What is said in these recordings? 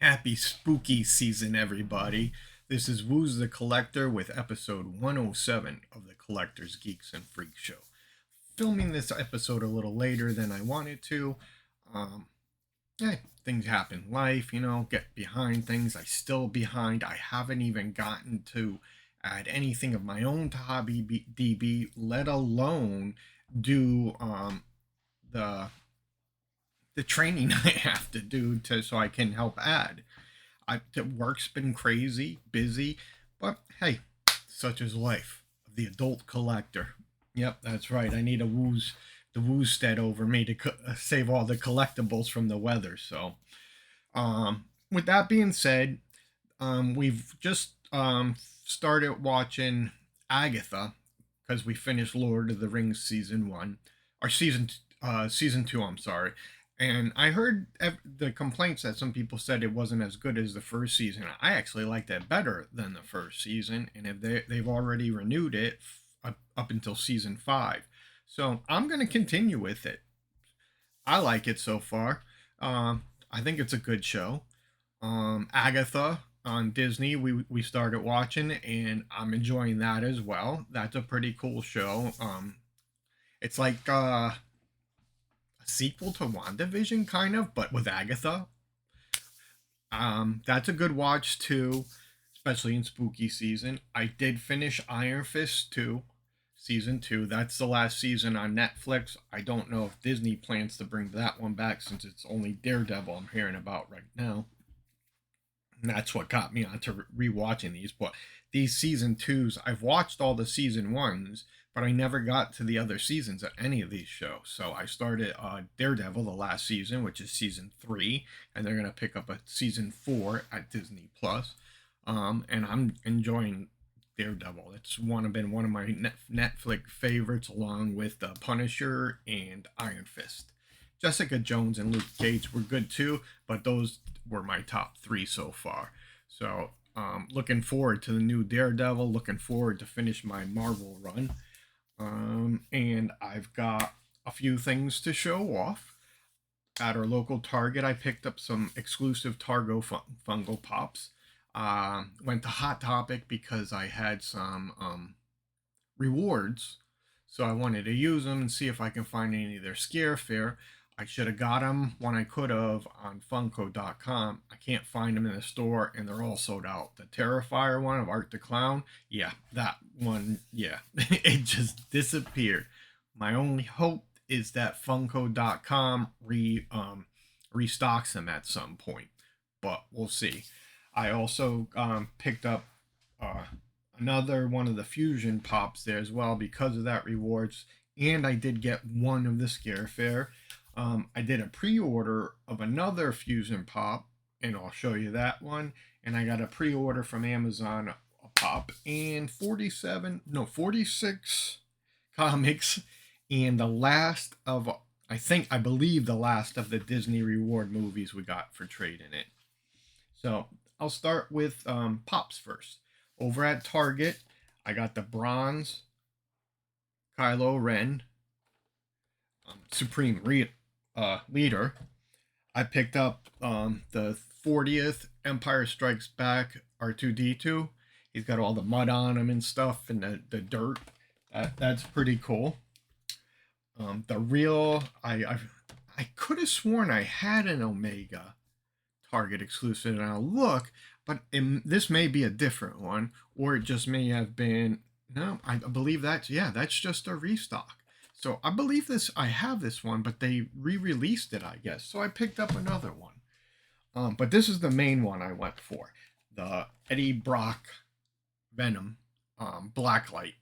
Happy spooky season, everybody. This is Woo's the Collector with episode 107 of the Collector's Geeks and Freak Show. Filming this episode a little later than I wanted to. Um, Things happen. Life, get behind things. I still behind. I haven't even gotten to add anything of my own to Hobby DB, let alone do the the training I have to do to so I can help add. The work's been crazy, busy, but hey, such is life of the adult collector. Yep, that's right. I need the woosted over me to save all the collectibles from the weather. So, with that being said, we've just started watching Agatha because we finished Lord of the Rings season one, or season two. I'm sorry, and I heard the complaints that some people said it wasn't as good as the first season. I actually liked it better than the first season, and if they've already renewed it up until season five, so I'm gonna continue with it. I like it so far. I think it's a good show. Agatha on Disney, we started watching, and I'm enjoying that as well. That's a pretty cool show. It's like a sequel to WandaVision, kind of, but with Agatha. That's a good watch too, especially in spooky season. I did finish Iron Fist 2, season 2. That's the last season on Netflix. I don't know if Disney plans to bring that one back since it's only Daredevil I'm hearing about right now. And that's what got me onto rewatching these. But these season 2s, I've watched all the season 1s, but I never got to the other seasons of any of these shows. So I started Daredevil, the last season, which is season 3, and they're going to pick up a season 4 at Disney Plus. And I'm enjoying Daredevil. It's been one of my Netflix favorites, along with The Punisher and Iron Fist. Jessica Jones and Luke Cage were good too, but those were my top 3 so far. So looking forward to the new Daredevil. Looking forward to finish my Marvel run. And I've got a few things to show off. At our local Target, I picked up some exclusive Targo Fungal Pops. Went to Hot Topic because I had some rewards, so I wanted to use them and see if I can find any of their scare fare. I should have got them when I could have on Funko.com. I can't find them in the store, and they're all sold out. The Terrifier one of Art the Clown, yeah, that one, yeah, it just disappeared. My only hope is that Funko.com restocks them at some point, but we'll see. I also picked up another one of the fusion pops there as well because of that rewards, and I did get one of the scare fare. I did a pre-order of another fusion pop, and I'll show you that one. And I got a pre-order from Amazon a pop and 46 comics, and the last of I believe the last of the Disney reward movies we got for trading it. So I'll start with pops first. Over at Target, I got the bronze Kylo Ren Supreme Leader. I picked up the 40th Empire Strikes Back R2D2. He's got all the mud on him and stuff, and the dirt. That's pretty cool. The real I could have sworn I had an Omega Target exclusive, and I'll look, but this may be a different one, or it just may have been. No, I believe that's just a restock. So I believe I have this one, but they re-released it, I guess. So I picked up another one. But this is the main one I went for, the Eddie Brock Venom Blacklight.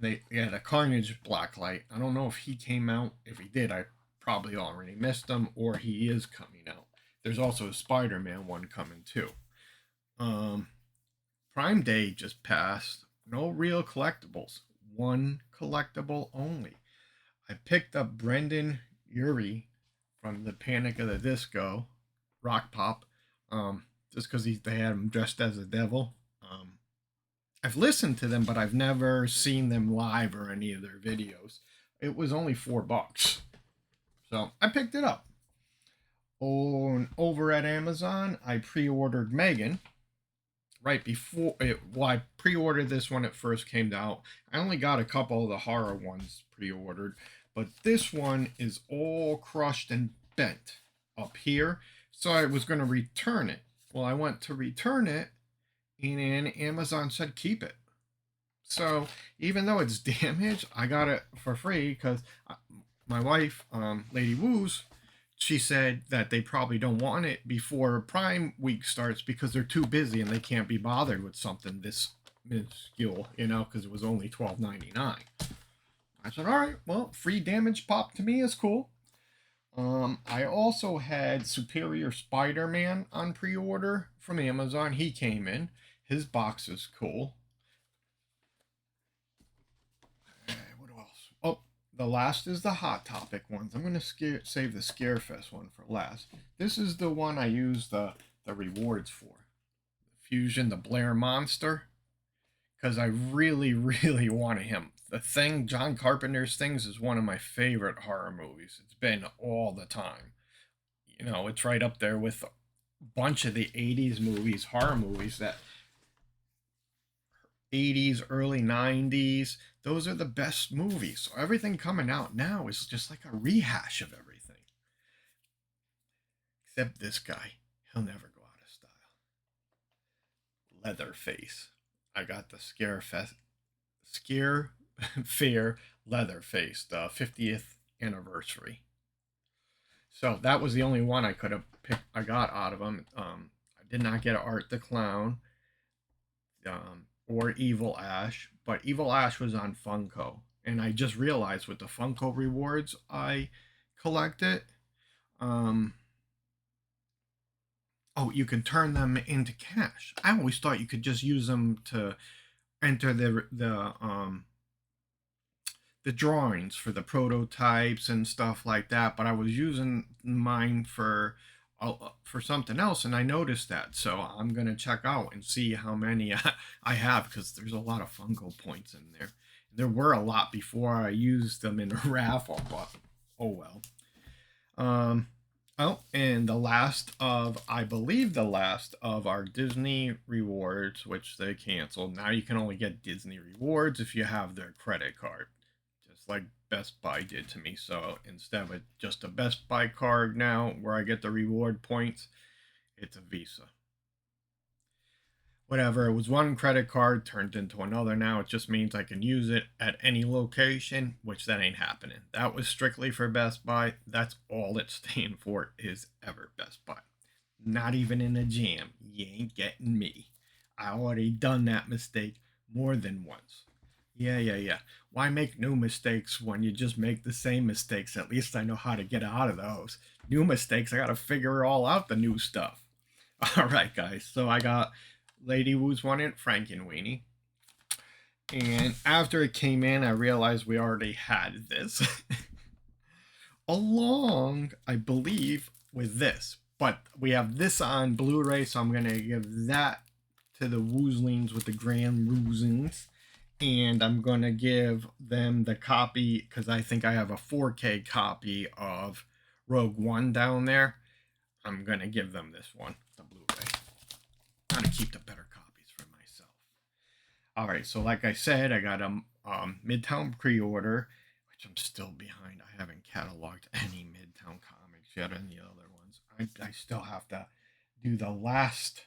And the Carnage Blacklight. I don't know if he came out. If he did, I probably already missed him, or he is coming out. There's also a Spider-Man one coming too. Prime Day just passed. No real collectibles. One collectible only. I picked up Brendan Urie from the Panic of the Disco Rock Pop, just because they had him dressed as a devil. I've listened to them, but I've never seen them live or any of their videos. It was only $4, so I picked it up. over at Amazon, I pre-ordered Megan right before it. Well, I pre-ordered this when it first came out. I only got a couple of the horror ones pre-ordered, but this one is all crushed and bent up here. So I was going to return it. Well, I went to return it, and Amazon said keep it. So even though it's damaged, I got it for free because my wife, Lady Woos, she said that they probably don't want it before Prime Week starts because they're too busy and they can't be bothered with something this minuscule, because it was only $12.99. I said, all right, well, free damage pop to me is cool. I also had Superior Spider-Man on pre-order from Amazon. He came in. His box is cool. What else? Oh, the last is the Hot Topic ones. I'm going to save the Scarefest one for last. This is the one I use the rewards for. Fusion, the Blair Monster. Because I really, really wanted him. The Thing, John Carpenter's Things, is one of my favorite horror movies. It's been all the time. It's right up there with a bunch of the 80s movies, horror movies, that 80s, early 90s. Those are the best movies. So everything coming out now is just like a rehash of everything. Except this guy. He'll never go out of style. Leatherface. I got the Scare Fair Leatherface, the 50th anniversary. So that was the only one I could have picked. I got out of them. I did not get Art the Clown or Evil Ash, but Evil Ash was on Funko, and I just realized with the Funko rewards I collected, you can turn them into cash. I always thought you could just use them to enter the drawings for the prototypes and stuff like that, but I was using mine for something else, and I noticed that. So I'm gonna check out and see how many I have, because there's a lot of Funko points in there. There were a lot before I used them in a raffle, but oh well. And I believe the last of our Disney rewards, which they canceled. Now you can only get Disney rewards if you have their credit card, just like Best Buy did to me. So instead of just a Best Buy card now where I get the reward points, it's a Visa. Whatever, it was one credit card turned into another now. It just means I can use it at any location, which that ain't happening. That was strictly for Best Buy. That's all it's staying for, is ever Best Buy. Not even in a jam. You ain't getting me. I already done that mistake more than once. Yeah. Why make new mistakes when you just make the same mistakes? At least I know how to get out of those. New mistakes, I gotta figure all out the new stuff. Alright, guys, so I got Lady Woo's one in Frankenweenie. And after it came in, I realized we already had this. Along, I believe, with this. But we have this on Blu-ray, so I'm going to give that to the Woozlings with the Grand Woozlings. And I'm going to give them the copy, because I think I have a 4K copy of Rogue One down there. I'm going to give them this one, the Blu-ray. I'm going to keep the better copies for myself. Alright, so like I said, I got a Midtown pre-order, which I'm still behind. I haven't cataloged any Midtown comics yet, and the other ones. I still have to do the last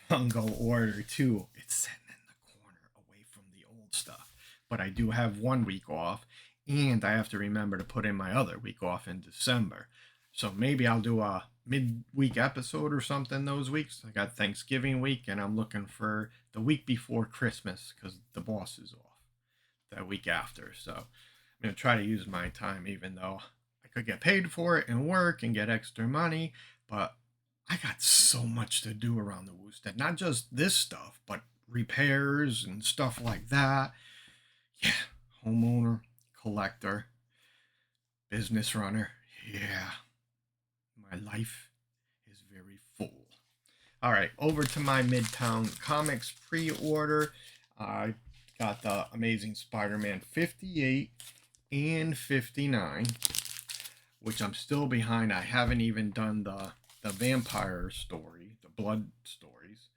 Funko order too. It's sitting in the corner away from the old stuff. But I do have 1 week off, and I have to remember to put in my other week off in December. So maybe I'll do a mid-week episode or something those weeks. I got Thanksgiving week, and I'm looking for the week before Christmas because the boss is off that week after. So I'm going to try to use my time, even though I could get paid for it and work and get extra money. But I got so much to do around the Woosted. Not just this stuff, but repairs and stuff like that. Yeah, homeowner, collector, business runner. Yeah. My life is very full. All right, over to my Midtown Comics pre-order. I got the Amazing Spider-Man 58 and 59, which I'm still behind. I haven't even done the vampire story, the blood stories.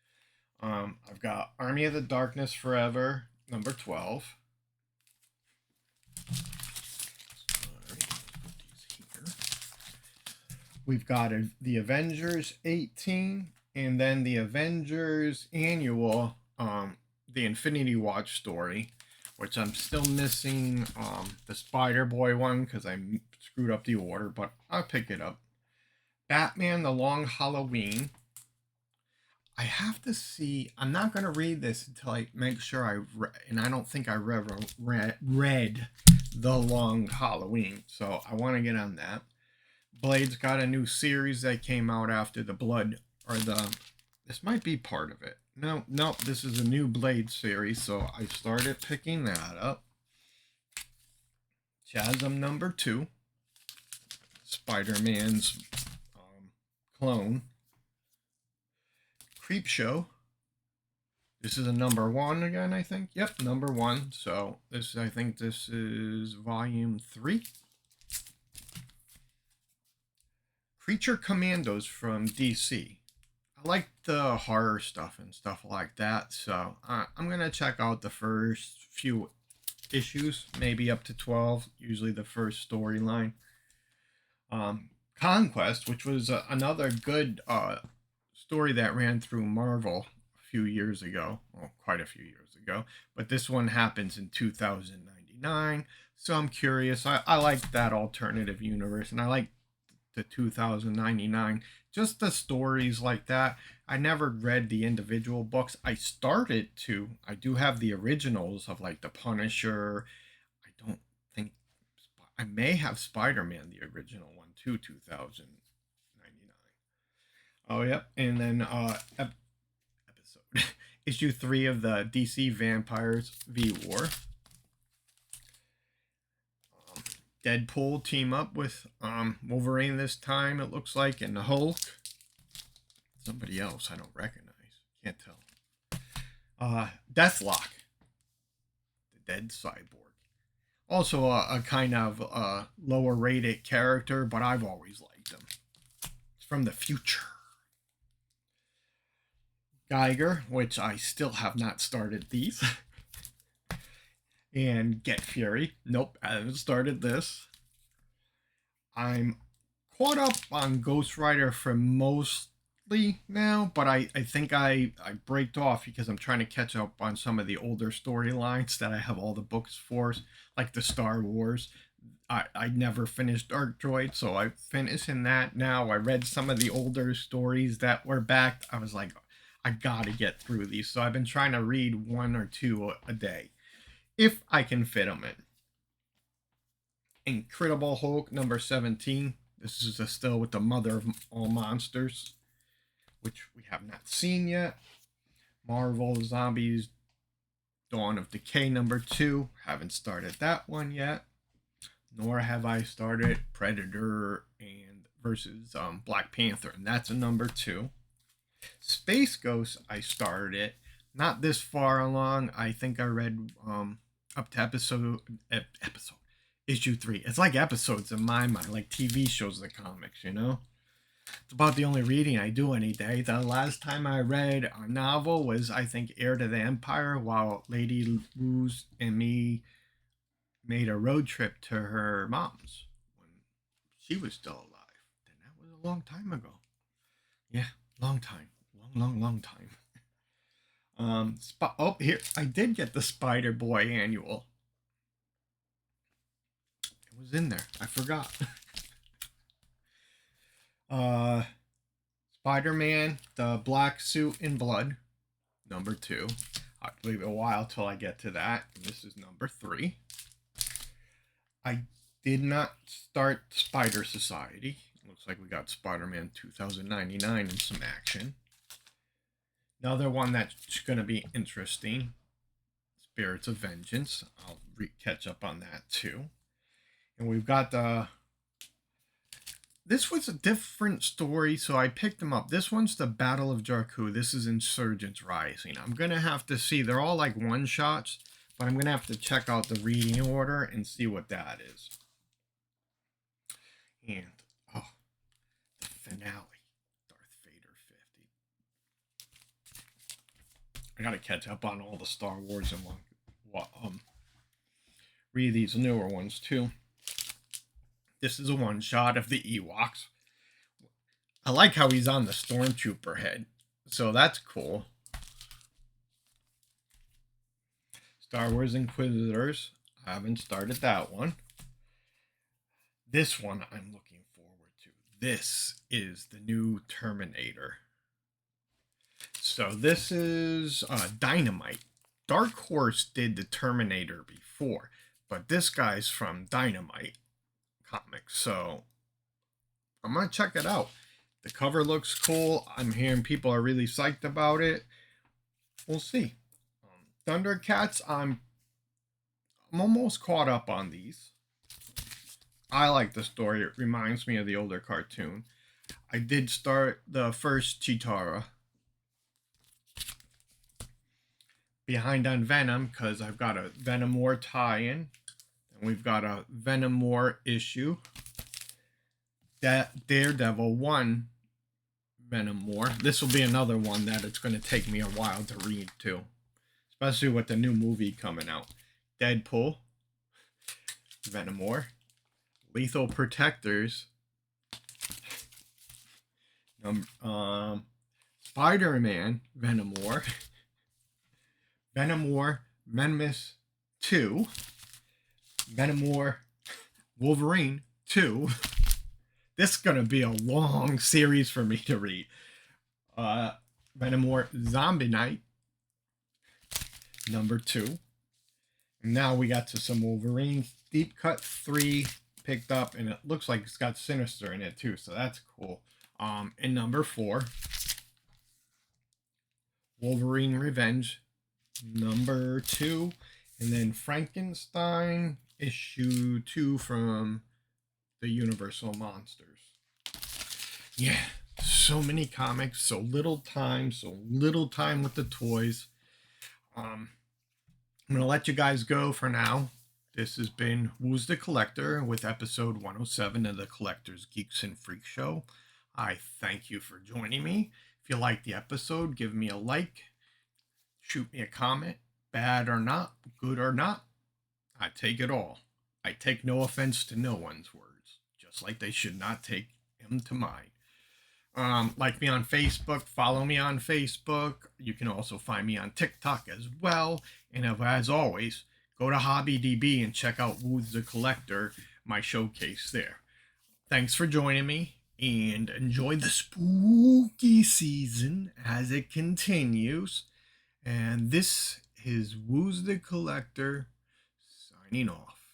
I've got Army of the Darkness Forever, number 12. We've got the Avengers 18, and then the Avengers Annual, the Infinity Watch story, which I'm still missing the Spider-Boy one because I screwed up the order, but I'll pick it up. Batman The Long Halloween. I have to see. I'm not going to read this until I make sure and I don't think I read The Long Halloween, so I want to get on that. Blade's got a new series that came out after the Blood, or this might be part of it. No, this is a new Blade series, so I started picking that up. Chasm number 2, Spider-Man's clone. FreakShow. This is a number 1 again, I think. Yep, number 1. So I think this is volume 3. Creature Commandos from DC. I like the horror stuff and stuff like that, so I'm going to check out the first few issues, maybe up to 12, usually the first storyline. Conquest, which was another good story that ran through Marvel a few years ago, well, quite a few years ago, but this one happens in 2099, so I'm curious. I like that alternative universe, and I like the 2099, just the stories like that. I never read the individual books. I do have the originals of like the Punisher. I don't think I may have Spider-Man, the original one too, 2099. Oh yep. And then episode issue 3 of the DC Vampires v War. Deadpool team up with Wolverine this time, it looks like, and the Hulk. Somebody else I don't recognize. Can't tell. Deathlock, the dead cyborg. Also a kind of lower rated character, but I've always liked him. It's from the future. Geiger, which I still have not started these. And Get Fury. Nope, I haven't started this. I'm caught up on Ghost Rider for mostly now, but I think I braked off because I'm trying to catch up on some of the older storylines that I have all the books for, like the Star Wars. I never finished Dark Droid, so I'm finishing that now. I read some of the older stories that were back. I was like, I gotta get through these. So I've been trying to read 1 or 2 a day, if I can fit them in. Incredible Hulk number 17. This is still with the mother of all monsters, which we have not seen yet. Marvel Zombies Dawn of Decay number 2. Haven't started that one yet. Nor have I started Predator and versus Black Panther, and that's a number 2. Space Ghost, I started it. Not this far along. I think I read up to issue 3. It's like episodes in my mind, like TV shows, the comics, you know? It's about the only reading I do any day. The last time I read a novel was, I think, Heir to the Empire, while Lady Wu's and me made a road trip to her mom's when she was still alive. And that was a long time ago. Yeah, long time. Long time. Here, I did get the Spider-Boy annual. It was in there. I forgot. Spider-Man, the Black Suit in Blood, number 2. I'll leave it a while till I get to that. And this is number 3. I did not start Spider Society. Looks like we got Spider-Man 2099 in some action. Another one that's going to be interesting, Spirits of Vengeance. I'll catch up on that too. And we've got this was a different story, so I picked them up. This one's the Battle of Jakku. This is Insurgents Rising. I'm going to have to see. They're all like one-shots, but I'm going to have to check out the reading order and see what that is. And, oh, the finale, Darth Vader 50. I gotta catch up on all the Star Wars and read these newer ones too. This is a one shot of the Ewoks. I like how he's on the Stormtrooper head, so that's cool. Star Wars Inquisitors. I haven't started that one. This one I'm looking forward to. This is the new Terminator. So this is Dynamite. Dark Horse did the Terminator before, but this guy's from Dynamite Comics, so I'm gonna check it out. The cover looks cool. I'm hearing people are really psyched about it. We'll see. Thundercats, I'm almost caught up on these. I like the story. It reminds me of the older cartoon. I did start the first Chitara. Behind on Venom because I've got a Venom War tie-in. And we've got a Venom War issue. That Daredevil 1 Venom War. This will be another one that it's going to take me a while to read too. Especially with the new movie coming out. Deadpool. Venom War. Lethal Protectors. Spider-Man Venom War. Venom War Menimus 2. Venom War Wolverine 2. This is going to be a long series for me to read. Venom War Zombie Night number 2. And now we got to some Wolverine. Deep Cut 3 picked up, and it looks like it's got Sinister in it too, so that's cool. And number 4, Wolverine Revenge number 2, and then Frankenstein issue 2 from the Universal Monsters. Yeah, so many comics, so little time with the toys. I'm gonna let you guys go for now. This has been Woo's the Collector with episode 107 of the Collectors, Geeks, and Freak Show. I thank you for joining me. If you liked the episode, give me a like. Shoot me a comment. Bad or not, good or not, I take it all. I take no offense to no one's words, just like they should not take them to mine. Like me on Facebook, follow me on Facebook. You can also find me on TikTok as well. And as always, go to HobbyDB and check out Woo's the Collector, my showcase there. Thanks for joining me, and enjoy the spooky season as it continues. And this is Woo's the Collector signing off.